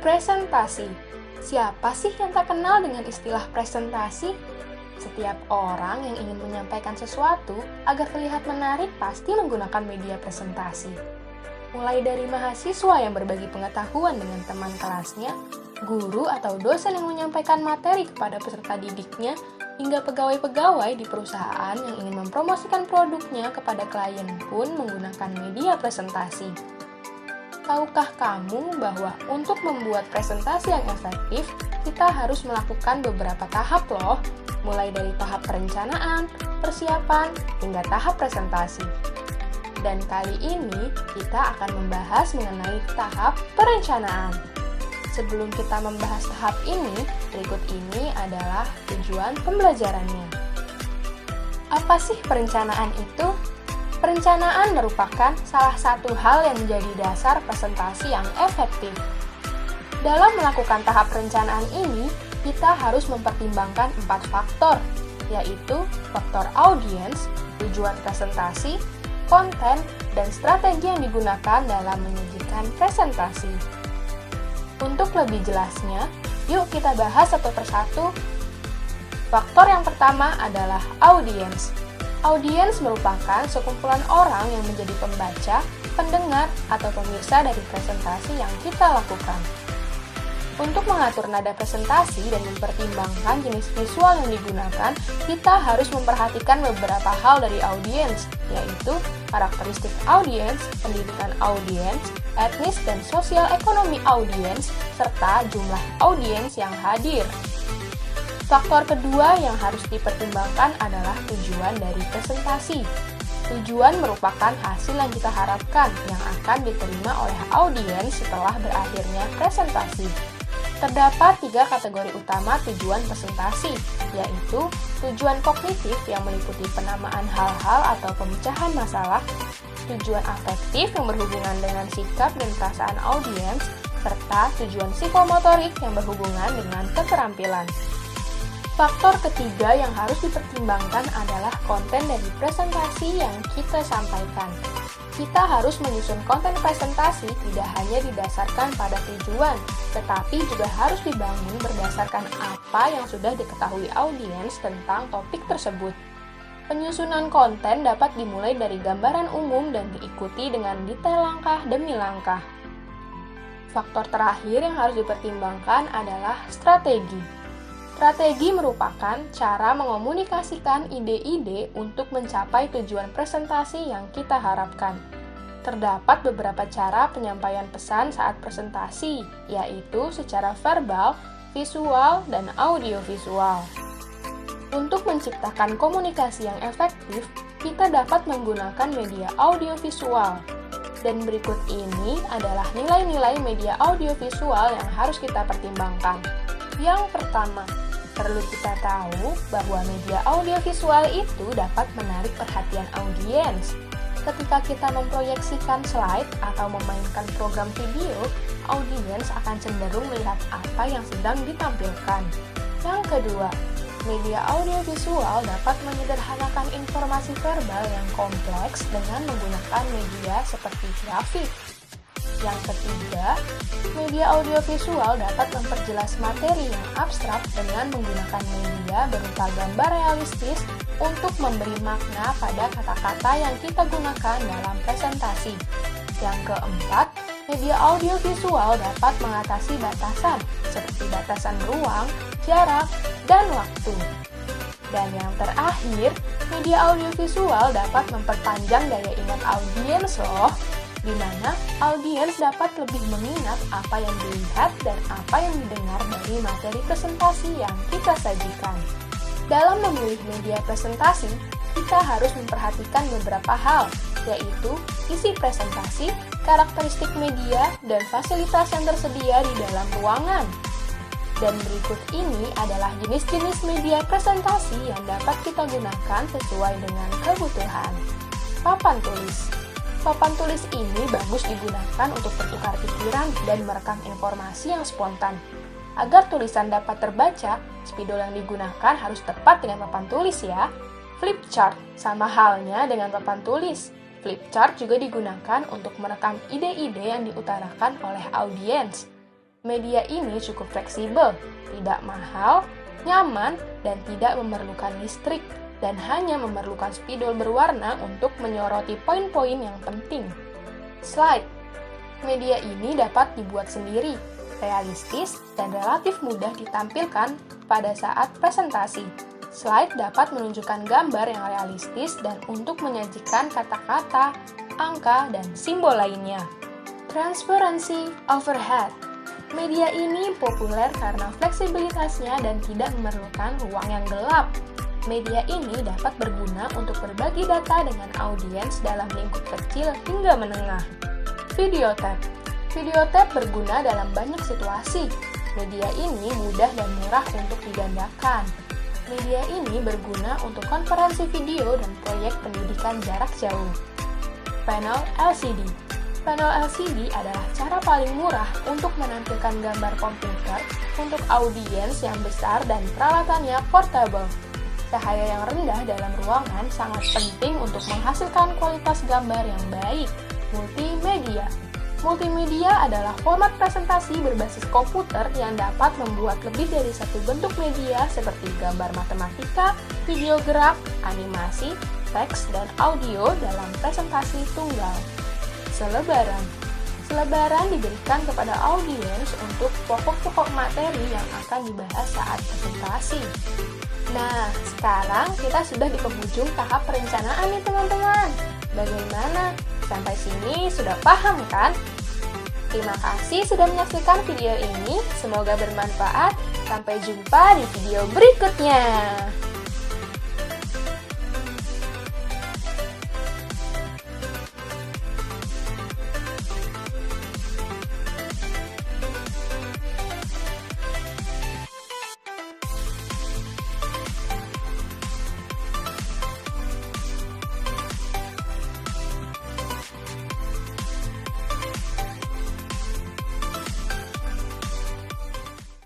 Presentasi. Siapa sih yang tak kenal dengan istilah presentasi? Setiap orang yang ingin menyampaikan sesuatu agar terlihat menarik pasti menggunakan media presentasi. Mulai dari mahasiswa yang berbagi pengetahuan dengan teman kelasnya, guru atau dosen yang menyampaikan materi kepada peserta didiknya, hingga pegawai-pegawai di perusahaan yang ingin mempromosikan produknya kepada klien pun menggunakan media presentasi. Tahukah kamu bahwa untuk membuat presentasi yang efektif, kita harus melakukan beberapa tahap loh, mulai dari tahap perencanaan, persiapan, hingga tahap presentasi. Dan kali ini kita akan membahas mengenai tahap perencanaan. Sebelum kita membahas tahap ini, berikut ini adalah tujuan pembelajarannya. Apa sih perencanaan itu? Perencanaan merupakan salah satu hal yang menjadi dasar presentasi yang efektif. Dalam melakukan tahap perencanaan ini, kita harus mempertimbangkan 4 faktor, yaitu faktor audiens, tujuan presentasi, konten, dan strategi yang digunakan dalam menyajikan presentasi. Untuk lebih jelasnya, yuk kita bahas satu persatu. Faktor yang pertama adalah audiens. Audiens merupakan sekumpulan orang yang menjadi pembaca, pendengar, atau pemirsa dari presentasi yang kita lakukan. Untuk mengatur nada presentasi dan mempertimbangkan jenis visual yang digunakan, kita harus memperhatikan beberapa hal dari audiens, yaitu karakteristik audiens, pendidikan audiens, etnis dan sosial ekonomi audiens, serta jumlah audiens yang hadir. Faktor kedua yang harus dipertimbangkan adalah tujuan dari presentasi. Tujuan merupakan hasil yang kita harapkan yang akan diterima oleh audiens setelah berakhirnya presentasi. Terdapat 3 kategori utama tujuan presentasi, yaitu tujuan kognitif yang meliputi penamaan hal-hal atau pemecahan masalah, tujuan afektif yang berhubungan dengan sikap dan perasaan audiens, serta tujuan psikomotorik yang berhubungan dengan keterampilan. Faktor ketiga yang harus dipertimbangkan adalah konten dari presentasi yang kita sampaikan. Kita harus menyusun konten presentasi tidak hanya didasarkan pada tujuan, tetapi juga harus dibangun berdasarkan apa yang sudah diketahui audiens tentang topik tersebut. Penyusunan konten dapat dimulai dari gambaran umum dan diikuti dengan detail langkah demi langkah. Faktor terakhir yang harus dipertimbangkan adalah strategi. Strategi merupakan cara mengomunikasikan ide-ide untuk mencapai tujuan presentasi yang kita harapkan. Terdapat beberapa cara penyampaian pesan saat presentasi, yaitu secara verbal, visual, dan audiovisual. Untuk menciptakan komunikasi yang efektif, kita dapat menggunakan media audiovisual. Dan berikut ini adalah nilai-nilai media audiovisual yang harus kita pertimbangkan. Yang pertama, perlu kita tahu bahwa media audiovisual itu dapat menarik perhatian audiens. Ketika kita memproyeksikan slide atau memainkan program video, audiens akan cenderung melihat apa yang sedang ditampilkan. Yang kedua, media audiovisual dapat menyederhanakan informasi verbal yang kompleks dengan menggunakan media seperti grafik. Yang ketiga, media audiovisual dapat memperjelas materi yang abstrak dengan menggunakan media berupa gambar realistis untuk memberi makna pada kata-kata yang kita gunakan dalam presentasi. Yang keempat, media audiovisual dapat mengatasi batasan, seperti batasan ruang, jarak, dan waktu. Dan yang terakhir, media audiovisual dapat memperpanjang daya ingat audiens loh, di mana audiens dapat lebih mengingat apa yang dilihat dan apa yang didengar dari materi presentasi yang kita sajikan. Dalam memilih media presentasi, kita harus memperhatikan beberapa hal, yaitu isi presentasi, karakteristik media, dan fasilitas yang tersedia di dalam ruangan. Dan berikut ini adalah jenis-jenis media presentasi yang dapat kita gunakan sesuai dengan kebutuhan. Papan tulis. Papan tulis ini bagus digunakan untuk bertukar pikiran dan merekam informasi yang spontan. Agar tulisan dapat terbaca, spidol yang digunakan harus tepat dengan papan tulis ya. Flip chart sama halnya dengan papan tulis. Flip chart juga digunakan untuk merekam ide-ide yang diutarakan oleh audiens. Media ini cukup fleksibel, tidak mahal, nyaman, dan tidak memerlukan listrik, dan hanya memerlukan spidol berwarna untuk menyoroti poin-poin yang penting. Slide. Media ini dapat dibuat sendiri, realistis, dan relatif mudah ditampilkan pada saat presentasi. Slide dapat menunjukkan gambar yang realistis dan untuk menyajikan kata-kata, angka, dan simbol lainnya. Transparency overhead. Media ini populer karena fleksibilitasnya dan tidak memerlukan ruang yang gelap. Media ini dapat berguna untuk berbagi data dengan audiens dalam lingkup kecil hingga menengah. Video tab. Video tab berguna dalam banyak situasi. Media ini mudah dan murah untuk digandakan. Media ini berguna untuk konferensi video dan proyek pendidikan jarak jauh. Panel LCD. Panel LCD adalah cara paling murah untuk menampilkan gambar komputer untuk audiens yang besar dan peralatannya portable. Cahaya yang rendah dalam ruangan sangat penting untuk menghasilkan kualitas gambar yang baik. Multimedia. Multimedia adalah format presentasi berbasis komputer yang dapat membuat lebih dari satu bentuk media seperti gambar matematika, video gerak, animasi, teks, dan audio dalam presentasi tunggal. Selebaran. Selebaran diberikan kepada audiens untuk pokok-pokok materi yang akan dibahas saat presentasi. Nah, sekarang kita sudah di penghujung tahap perencanaan nih teman-teman. Bagaimana? Sampai sini sudah paham kan? Terima kasih sudah menyaksikan video ini. Semoga bermanfaat. Sampai jumpa di video berikutnya.